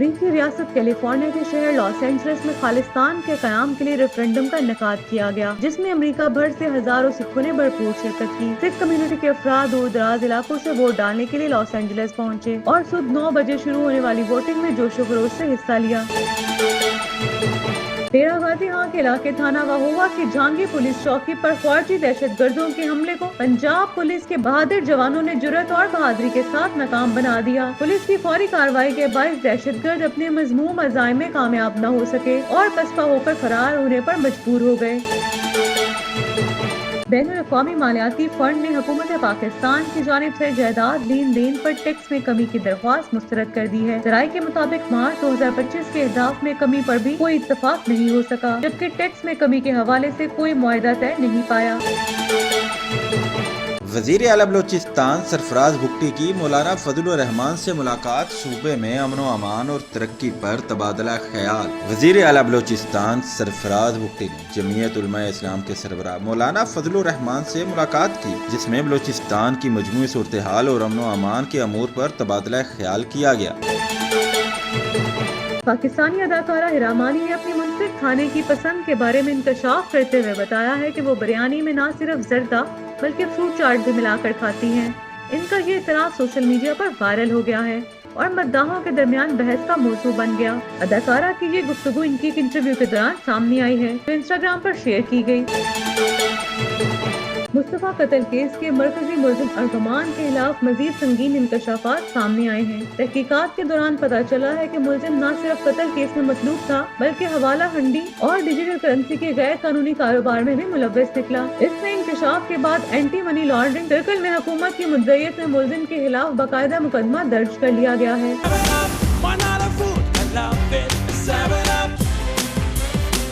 अमरीकी रियासत कैलिफोर्निया के शहर लॉस एंजलिस में खालिस्तान के क़याम के लिए रेफरेंडम का इनेकाद किया गया, जिसमें अमेरिका भर से हजारों सिखों ने भरपूर शिरकत की। सिख कम्युनिटी के अफराद दूर दराज इलाकों से वोट डालने के लिए लॉस एंजलिस पहुंचे और सुबह 9 बजे शुरू होने वाली वोटिंग में जोशो खरोश से हिस्सा लिया। डेरा गाजी के इलाके थाना वाहुआ की जहांगीर पुलिस चौकी पर फौजी दहशत गर्दों के हमले को पंजाब पुलिस के बहादुर जवानों ने जुर्रत और बहादुरी के साथ नाकाम बना दिया। पुलिस की फौरी कार्रवाई के बायस दहशतगर्द अपने मज़मूम अज़ाइम में कामयाब न हो सके और पसपा होकर फरार होने पर मजबूर हो गए। बैनुल-अक़वामी मालियाती फंड ने हुकूमत पाकिस्तान की जानिब से जायदाद लेन देन पर टैक्स में कमी की दरख्वास्त मुस्तरद कर दी है। ज़राए के मुताबिक मार्च 2025 के अहदाफ में कमी पर भी कोई इत्तफाक नहीं हो सका, जबकि टैक्स में कमी के हवाले से कोई मुआहदा तय नहीं पाया। वज़ीर आला बलोचिस्तान सरफराज भुट्टी की मौलाना फजलुर रहमान से मुलाकात सूबे में अमन व अमान और तरक्की पर तबादला ख्याल। वज़ीर आला बलोचिस्तान सरफराज भुट्टी ने जमीयत उलमा इस्लाम के सरबराह मौलाना फजलुर रहमान से मुलाकात की, जिसमें बलोचिस्तान की मजमूई सूरत हाल और अमन व अमान के अमूर पर तबादला ख्याल किया गया। पाकिस्तानी अदाकारा हिरा मानी ने अपनी मुनफरिद खाने की पसंद के बारे में इंकशाफ करते हुए बताया है कि वो बिरयानी में न सिर्फ जर्दा बल्कि फ्रूट चाट भी मिलाकर खाती हैं। इनका ये इतराफ़ सोशल मीडिया पर वायरल हो गया है और मद्दाहों के दरमियान बहस का मौजू बन गया। अदाकारा की ये गुफ्तगू इनकी एक इंटरव्यू के दौरान सामने आई है, जो इंस्टाग्राम पर शेयर की गई। मुस्तफा कत्ल केस के मरकजी मुलजिम अरगमान के खिलाफ मजीद संगीन इंकशाफात सामने आए हैं। तहकीकात के दौरान पता चला है कि मुलजिम न सिर्फ कत्ल केस में मतलूब था, बल्कि हवाला हंडी और डिजिटल करेंसी के गैर कानूनी कारोबार में भी मुलव्वस निकला। इसमें इंकशाफ के बाद एंटी मनी लॉन्ड्रिंग सर्कल में हुकूमत की मुद्दईयत में मुलजिम के खिलाफ बाकायदा मुकदमा दर्ज कर लिया गया है।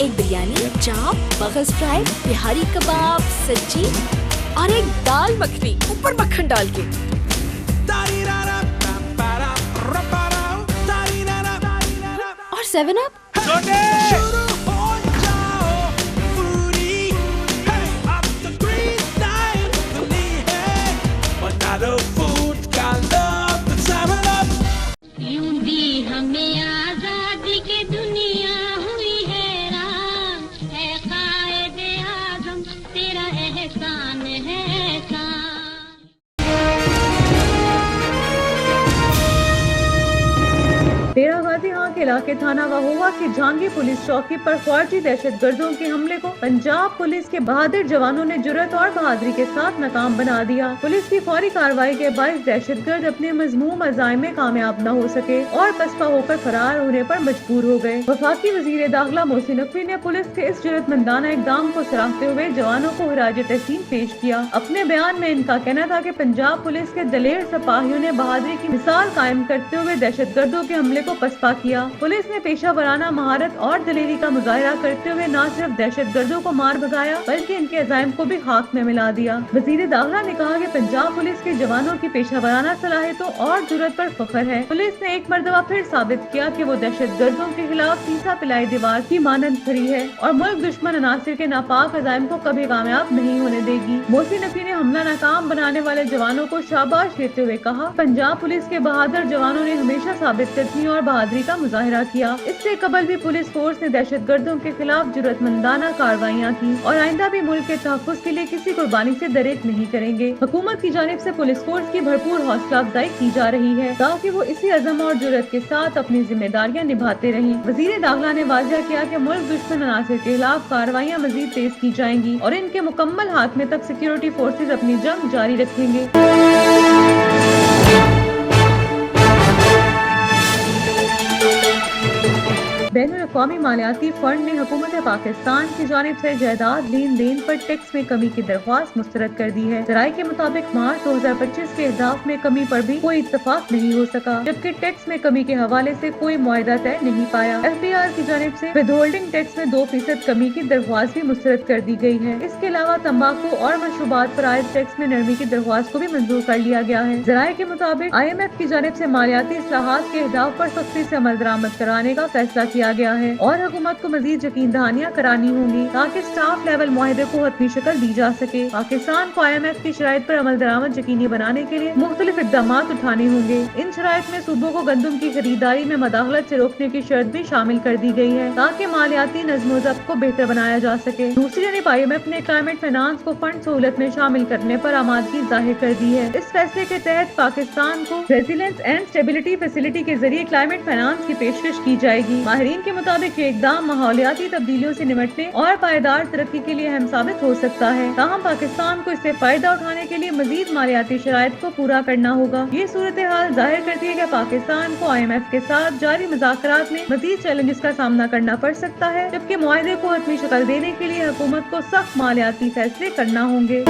एक बिरयानी, चाप, मगज फ्राई, बिहारी कबाब, सब्जी और एक दाल मखनी ऊपर मक्खन डाल के। और 7 अप। डेरा गाजी के इलाके थाना वाहुआ की जहांगीर पुलिस चौकी पर फौजी दहशत गर्दों के हमले को पंजाब पुलिस के बहादुर जवानों ने जुर्रत और बहादुरी के साथ नाकाम बना दिया। पुलिस की फौरी कार्रवाई के बायस दहशतगर्द अपने मज़मूम अज़ाइम में कामयाब न हो सके और पसपा होकर फरार होने पर मजबूर हो गए। वफाकी वज़ीर दाखिला मोहसिन नकवी ने पुलिस के इस जुर्रतमंदाना इक़दाम को सराहते हुए जवानों को खिराज तहसीन पेश किया। अपने बयान में इनका कहना था कि पंजाब पुलिस के दलेर सिपाहियों ने बहादुरी की मिसाल कायम करते हुए दहशत गर्दों के हमले को पसपा किया। पुलिस ने पेशा वराना महारत और दलेरी का मुजाहिरा करते हुए न सिर्फ दहशत गर्दों को मार भगाया, बल्कि इनके अज़ाइम को भी खाक में मिला दिया। वज़ीर दाखिला ने कहा कि पंजाब पुलिस के जवानों की पेशा वराना सलाहियतों और जुर्रत पर फख्र है। पुलिस ने एक मरतबा फिर साबित किया कि वो दहशत गर्दों के खिलाफ सीसा पिलाई दीवार की मानंद खड़ी है और मुल्क दुश्मन अनासिर के नापाक अज़ाइम को कभी कामयाब नहीं होने देगी। मोहसिन नकवी ने हमला नाकाम बनाने वाले जवानों को शाबाश देते हुए कहा, पंजाब पुलिस के बहादुर जवानों ने हमेशा साबित कदमी और बहादुरी का मुजाहिरा किया। इससे कबल भी पुलिस फोर्स ने दहशत गर्दों के खिलाफ जुर्रतमंदाना कार्रवाइयाँ की और आइंदा भी मुल्क के तहफ़्फ़ुज़ के लिए किसी कुर्बानी से दरेक नहीं करेंगे। हुकूमत की जानिब से पुलिस फोर्स की भरपूर हौसला अफजाई की जा रही है ताकि वो इसी अज़म और जुर्रत के साथ अपनी जिम्मेदारियाँ निभाते रहें। वज़ीर दाखिला ने वाज़ेह किया कि मुल्क दुश्मन अनासिर के खिलाफ कार्रवाइयाँ मज़ीद तेज की जाएंगी और इनके मुकम्मल खात्मे तक सिक्योरिटी फोर्सेज अपनी जंग जारी रखेंगे। बैनुल-अक़वामी मालियाती फंड ने हुकूमत पाकिस्तान की जानिब से जायदाद लेन देन पर टैक्स में कमी की दरख्वास्त मुस्तरद कर दी है। ज़राए के मुताबिक मार्च 2025 के अहदाफ में कमी पर भी कोई इत्तफाक नहीं हो सका, जबकि टैक्स में कमी के हवाले से कोई मुआहदा तय नहीं पाया। FBR की जानिब से विदहोल्डिंग टैक्स में 2% कमी की दरख्वास्त भी मुस्तरद कर दी गई है। इसके अलावा तंबाकू और मशरूबात पर आयद टैक्स में नरमी की दरख्वास्त को भी मंजूर कर लिया गया है। ज़राए के मुताबिक IMF की जानिब से मालियाती इस्लाहात के अहदाफ पर सख्ती से अमल दरामद कराने का फैसला किया लिया गया है और हुकूमत को मजीद यकीन दहानियाँ करानी होंगी ताकि स्टाफ लेवल मुआहदे को हतमी शक्ल दी जा सके। पाकिस्तान को IMF की शराइत पर अमल दरामद यकीनी बनाने के लिए मुख्तलिफ इक़दाम उठाने होंगे। इन शराइत में सूबों को गंदम की खरीदारी में मदाखलत से रोकने की शर्त भी शामिल कर दी गई है ताकि मालियाती नज़्म ज़ब्त को बेहतर बनाया जा सके। दूसरी जानब IMF ने क्लाइमेट फाइनेंस को फंड सहूलत में शामिल करने पर आमादगी जाहिर कर दी है। इस फैसले के तहत पाकिस्तान को रेजिलेंस एंड स्टेबिलिटी फैसिलिटी के जरिए क्लाइमेट फाइनेंस की पेशकश की जाएगी। माहिरीन के मुताबिक ये इक़दाम माहौलियाती तब्दीलियों से निपटने और पायदार तरक्की के लिए अहम साबित हो सकता है। ताहम पाकिस्तान को इससे फायदा उठाने के लिए मजीद मालियाती शराइत को पूरा करना होगा। ये सूरत हाल जाहिर करती है कि पाकिस्तान को IMF के साथ जारी मुज़ाकरात में मजीद चैलेंजेस का सामना करना पड़ सकता है, जबकि मुआहदे को हतमी शक्ल देने के लिए हुकूमत को सख्त मालियाती फैसले करना होंगे।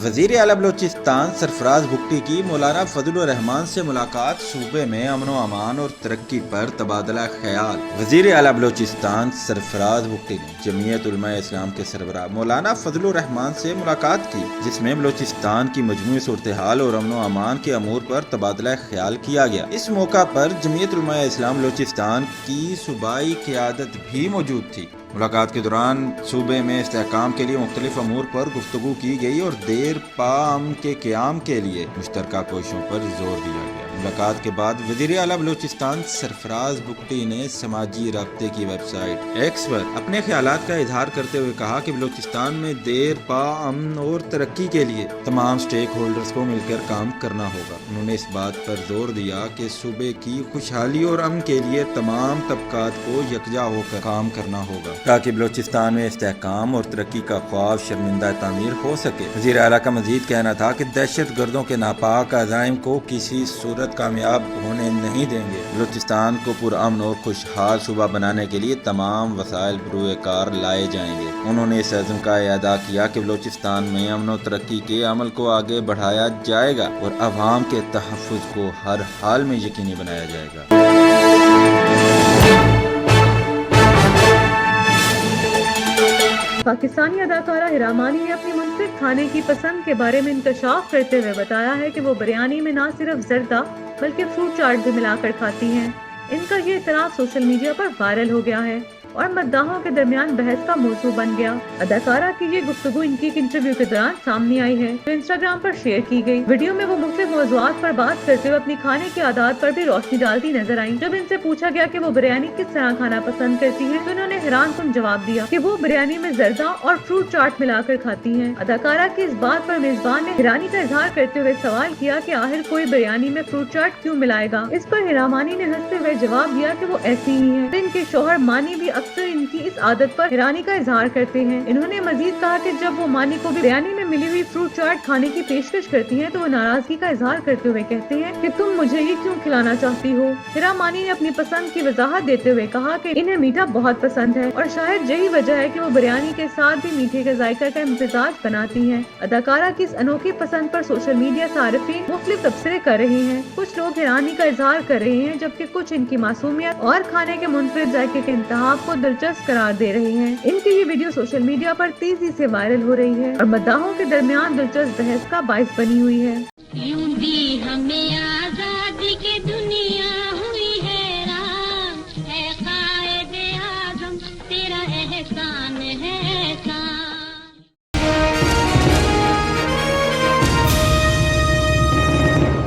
वज़ीर आला बलोचिस्तान सरफराज भुट्टी की मौलाना फजलुर रहमान से मुलाकात सूबे में अमन व अमान और तरक्की पर तबादला ख्याल। वज़ीर आला बलोचिस्तान सरफराज भुट्टी ने जमीयत उलमाए इस्लाम के सरबराह मौलाना फजलुर रहमान से मुलाकात की, जिसमें बलोचिस्तान की मजमूई सूरत हाल और अमन व अमान के अमूर पर तबादला ख्याल किया गया। इस मौका पर जमीयत उलमाए इस्लाम बलोचिस्तान की सूबाई क़यादत भी मौजूद थी। मुलाकात के दौरान सूबे में इस्तेहकाम के लिए मुख्तलिफ अमूर पर गुफ्तगू की गई और देर पा अमन के क़याम के लिए मुश्तरका कोशिशों पर जोर दिया गया। मुलाकात के बाद वज़ीर आला बलूचिस्तान सरफराज भुट्टी ने समाजी राब्ते की वेबसाइट एक्स पर अपने ख्यालात का इजहार करते हुए कहा कि बलूचिस्तान में देर पा अमन और तरक्की के लिए तमाम स्टेक होल्डर्स को मिलकर काम करना होगा। उन्होंने इस बात पर जोर दिया कि सूबे की खुशहाली और अमन के लिए तमाम तबकात को यकजा होकर काम करना होगा ताकि बलूचिस्तान में इस्तेहकाम और तरक्की का ख्वाब शर्मिंदा तामीर हो सके। वज़ीर आला का मजीद कहना था कि दहशत गर्दों के नापाक अज़ाइम को किसी सूरत कामयाब होने नहीं देंगे। बलूचिस्तान को पुरअमन और खुशहाल सूबा बनाने के लिए तमाम वसाइल बरूए कार लाए जाएंगे। उन्होंने इस अज़्म का अदा किया कि बलूचिस्तान में अमन और तरक्की के अमल को आगे बढ़ाया जाएगा और अवाम के तहफ़्फ़ुज़ को हर हाल में यकीनी बनाया जाएगा। पाकिस्तानी अदाकारा हिरा मानी ने अपनी मुनफरिद खाने की पसंद के बारे में इंकशाफ करते हुए बताया है कि वो बिरयानी में न सिर्फ जर्दा बल्कि फ्रूट चाट भी मिलाकर खाती हैं। इनका ये इतराफ़ सोशल मीडिया पर वायरल हो गया है और मद्दाहों के दरमियान बहस का मौजू बन गया। अदाकारा की ये गुफ्तगू इनकी एक इंटरव्यू के दौरान सामने आई है जो इंस्टाग्राम पर शेयर की गई। वीडियो में वो मुख्तलिफ मौज़ूआत पर बात करते हुए अपनी खाने की आदत पर भी रोशनी डालती नजर आई। जब इनसे पूछा गया कि वो बिरयानी किस तरह खाना पसंद करती हैं, तो उन्होंने हैरानकुन जवाब दिया कि वो बिरयानी में जर्दा और फ्रूट चाट मिलाकर खाती हैं। अदाकारा की इस बात पर मेजबान ने हैरानी का इजहार करते हुए सवाल किया कि आखिर कोई बिरयानी में फ्रूट चाट क्यों मिलाएगा। इस पर हिरा मानी ने हंसते हुए जवाब दिया कि वो ऐसी ही है। इनके शौहर मानी भी अक्सर इनकी इस आदत पर हैरानी का इजहार करते हैं। इन्होंने मजीद कहा कि जब वो मानी को भी बिरयानी में मिली हुई फ्रूट चाट खाने की पेशकश करती हैं तो वो नाराजगी का इजहार करते हुए कहते हैं कि तुम मुझे ये क्यों खिलाना चाहती हो। हिरा मानी ने अपनी पसंद की वजाहत देते हुए कहा कि इन्हें मीठा बहुत पसंद है और शायद यही वजह है कि वो बिरयानी के साथ भी मीठे के जायका का इम्तिजाज बनाती हैं। अदाकारा की इस अनोखी पसंद पर सोशल मीडिया सारिफीन मुख्तलिफ तबसरे कर रहे हैं। कुछ लोग हैरानी का इजहार कर रहे हैं जबकि कुछ इनकी मासूमियत और खाने के मुनफरिद जायके के इंतखाब को दिलचस्प करार दे रहे हैं। इनकी ये वीडियो सोशल मीडिया पर तेजी से वायरल हो रही है और मद्दाहों के दरमियान दिलचस्प बहस का बाइस बनी हुई है। यूं भी हमें आजादी की दुनिया हुई हैरान, है कायदे आज़म तेरा एहसान है एहसान।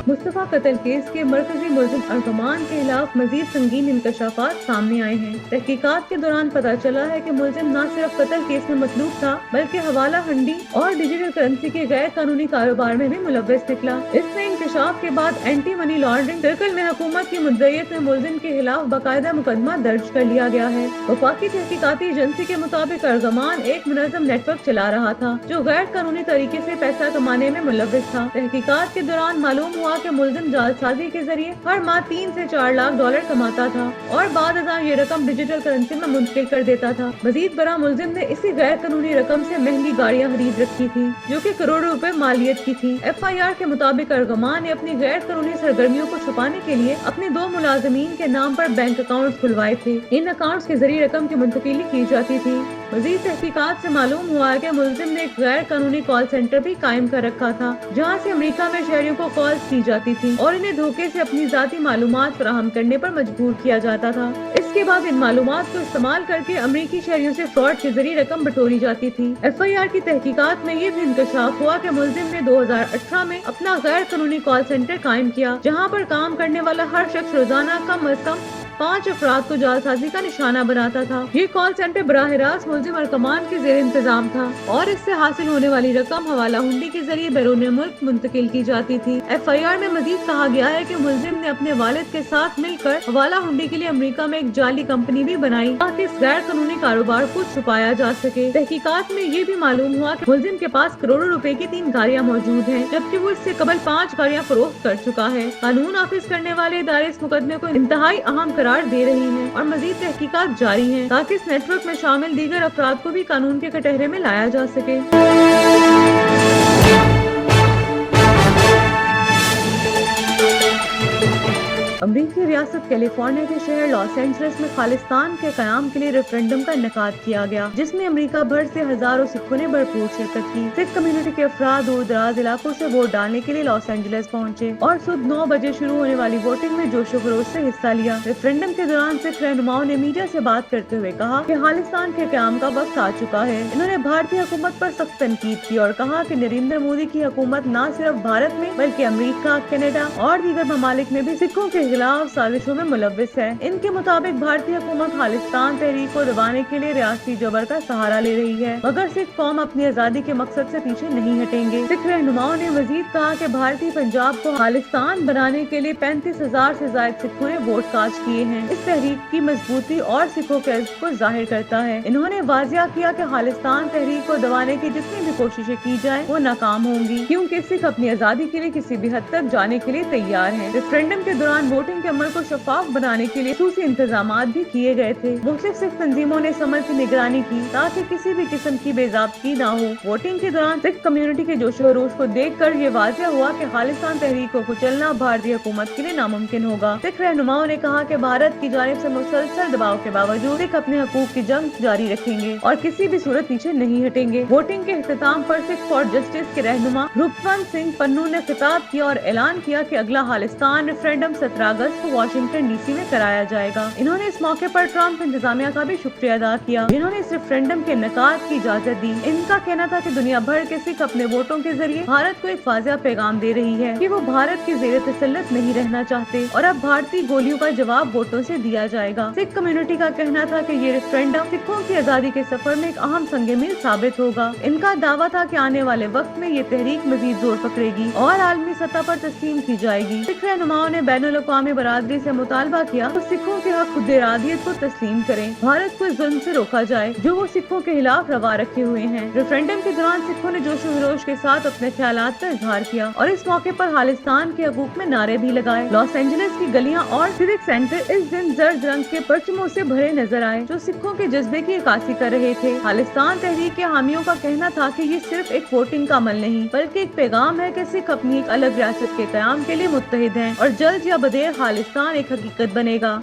मुस्तफा कत्ल केस के मरकजी मुलजिम अरगमान के खिलाफ मजीद संगीन इंकशाफात सामने आए हैं। तहकीकात के दौरान पता चला है कि मुलजिम न सिर्फ कत्ल केस में मतलूब था बल्कि हवाला हंडी और डिजिटल करेंसी के गैर कानूनी कारोबार में भी मुलव्वस निकला। इसमें इंकशाफ के बाद एंटी मनी लॉन्ड्रिंग सर्कल में हुकूमत की मुद्दईयत में मुलजिम के खिलाफ बाकायदा मुकदमा दर्ज कर लिया गया है। वफाकी तहकीकाती एजेंसी के मुताबिक अरगमान एक मुनज़्ज़म नेटवर्क चला रहा था जो गैर कानूनी तरीके से पैसा कमाने में मुलव्वस था। तहकीकात के दौरान मालूम हुआ कि मुलजिम जालसाजी के जरिए हर माह 3 से 4 लाख डॉलर कमाता था और बाद अज़ां ये रकम डिजिटल करेंसी में मुंतकिल कर देता था। मजीद बड़ा मुलजिम ने इसी गैर कानूनी रकम से महंगी गाड़ियां खरीद रखी थी जो कि करोड़ों रुपए मालियत की थी। FIR के मुताबिक अरगमान ने अपनी गैर कानूनी सरगर्मियों को छुपाने के लिए अपने 2 मुलाजमीन के नाम पर बैंक अकाउंट खुलवाए थे। इन अकाउंट्स के जरिए रकम की मुंतकिली की जाती थी। मजीद तहकीकात से मालूम हुआ है कि मुलजिम ने एक गैर कानूनी कॉल सेंटर भी कायम कर रखा था, जहां से अमेरिका में शहरियों को कॉल्स की जाती थी और इन्हें धोखे से अपनी जाती मालूमात फराहम करने पर मजबूर किया जाता था। इसके बाद इन मालूमात को इस्तेमाल करके अमेरिकी शहरियों से फ्रॉड के जरिए रकम बटोरी जाती थी। FIR की तहकीकात में ये भी इंकशाफ हुआ कि मुलजिम ने 2018 में अपना गैर कानूनी कॉल सेंटर कायम किया, जहां पर काम करने वाला हर शख्स रोजाना कम अज कम 5 अफराद को जालसाजी का निशाना बनाता था। ये कॉल सेंटर बराह रास्त मुलजिम और कमान के जेर इंतजाम था और इससे हासिल होने वाली रकम हवाला हुंडी के जरिए बैरून मुल्क मुंतकिल की जाती थी। FIR में मजीद कहा गया है कि मुलजिम ने अपने वालिद के साथ मिलकर हवाला हुंडी के लिए अमेरिका में एक जाली कंपनी भी बनाई ताकि इस गैर कानूनी कारोबार को छुपाया जा सके। तहकीकात में ये भी मालूम हुआ कि मुलजिम के पास करोड़ों रुपए की 3 गाड़ियाँ मौजूद हैं, जबकि वो इससे कबल 5 गाड़ियाँ फरोख्त कर चुका है। कानून नाफिज करने वाले इदारे इस मुकदमे को इंतहाई अहम करार दे रही हैं और मजीद तहकीकात जारी हैं ताकि इस नेटवर्क में शामिल दीगर अफराद को भी कानून के कटहरे में लाया जा सके। अमरीकी रियासत कैलिफोर्निया के शहर लॉस एंजलिस में खालिस्तान के कयाम के लिए रेफरेंडम का इनेकाद किया गया, जिसमें अमेरिका भर से हजारों सिखों ने भरपूर शिरकत की। सिख कम्युनिटी के अफराद दूर दराज इलाकों से वोट डालने के लिए लॉस एंजलिस पहुंचे और सुबह 9 बजे शुरू होने वाली वोटिंग में जोशो खरोश से हिस्सा लिया। रेफरेंडम के दौरान सिख रहनुमाओं ने मीडिया से बात करते हुए कहा कि खालिस्तान के कयाम का वक्त आ चुका है। इन्होंने भारतीय हुकूमत पर सख्त तनकीद की और कहा कि नरेंद्र मोदी की हुकूमत न सिर्फ भारत में बल्कि अमेरिका, कनाडा और दीगर ममालिक में भी सिखों के खिलाफ साजिशों में मुलव्विस है। इनके मुताबिक भारतीय हुकूमत खालिस्तान तहरीक को दबाने के लिए रियासती जबर का सहारा ले रही है, मगर सिख कौम अपनी आजादी के मकसद से पीछे नहीं हटेंगे। सिख रहनुमाओं ने मजीद कहा कि भारतीय पंजाब को खालिस्तान बनाने के लिए 35,000 से ज्यादा सिखों ने वोट कास्ट किए हैं। इस तहरीक की मजबूती और सिखों के अज़्म को जाहिर करता है। इन्होंने वाजिया किया कि खालिस्तान तहरीक को दबाने की जितनी भी कोशिशें की जाए वो नाकाम होंगी, क्योंकि सिख अपनी आजादी के लिए किसी भी हद तक जाने के लिए तैयार है। रेफरेंडम के दौरान वोटिंग के अमल को शफाफ बनाने के लिए खसूसी इंतजाम भी किए गए थे। मुख्तलिफ सिख तंजीमों ने इस अमल की निगरानी की ताकि किसी भी किस्म की बेज़ाब्ती न हो। वोटिंग के दौरान सिख कम्युनिटी के जोश व रोश को देखकर ये वाज़िया हुआ कि खालिस्तान तहरीक को कुचलना भारतीय हुकूमत के लिए नामुमकिन होगा। सिख रहनुमाओं ने कहा कि भारत की जानिब से मुसलसल दबाव के बावजूद सिख अपने हकूक की जंग जारी रखेंगे और किसी भी सूरत पीछे नहीं हटेंगे। वोटिंग के इख्तिताम पर सिख फॉर जस्टिस के रहनुमा रूपवंत सिंह पन्नू ने खिताब किया और ऐलान किया कि अगला खालिस्तान रेफरेंडम 17 अगस्त को वाशिंगटन DC में कराया जाएगा। इन्होंने इस मौके पर ट्रंप इंतजामिया का भी शुक्रिया अदा किया, जिन्होंने इस रेफरेंडम के इनेकाद की इजाजत दी। इनका कहना था कि दुनिया भर के सिख अपने वोटों के जरिए भारत को एक वाज़िया पैगाम दे रही है कि वो भारत के ज़ेरे तसल्लुत नहीं रहना चाहते और अब भारतीय गोलियों का जवाब वोटों से दिया जाएगा। सिख कम्युनिटी का कहना था कि ये रेफरेंडम सिखों की आजादी के सफर में एक अहम संगे मील साबित होगा। इनका दावा था कि आने वाले वक्त में ये तहरीक मजीद जोर पकड़ेगी और आलमी सतह पर तस्लीम की जाएगी। सिख रहनुमाओं ने बैनुल अक़वामी बरादरी से मुतालबा किया तो सिखों के हक खुद इरादियत को तस्लीम करें, भारत को इस जुल्म से रोका जाए जो वो सिखों के खिलाफ रवा रखे हुए हैं। रेफरेंडम के दौरान सिखों ने जोश खरोश के साथ अपने ख्यालात का इजहार किया और इस मौके पर खालिस्तान के हकूक में नारे भी लगाए। लॉस एंजलिस की गलियां और सिविक सेंटर इस दिन जर्द रंग के परचमों से भरे नजर आए जो सिखों के जज्बे की अक्कासी कर रहे थे। खालिस्तान तहरीक के हामियों का कहना था कि ये सिर्फ एक वोटिंग का अमल नहीं बल्कि एक पैगाम है कि सिख अपनी एक अलग रियासत के कयाम के लिए मुत्तहिद हैं और जल्द या बदेर खालिस्तान एक हकीकत बनेगा।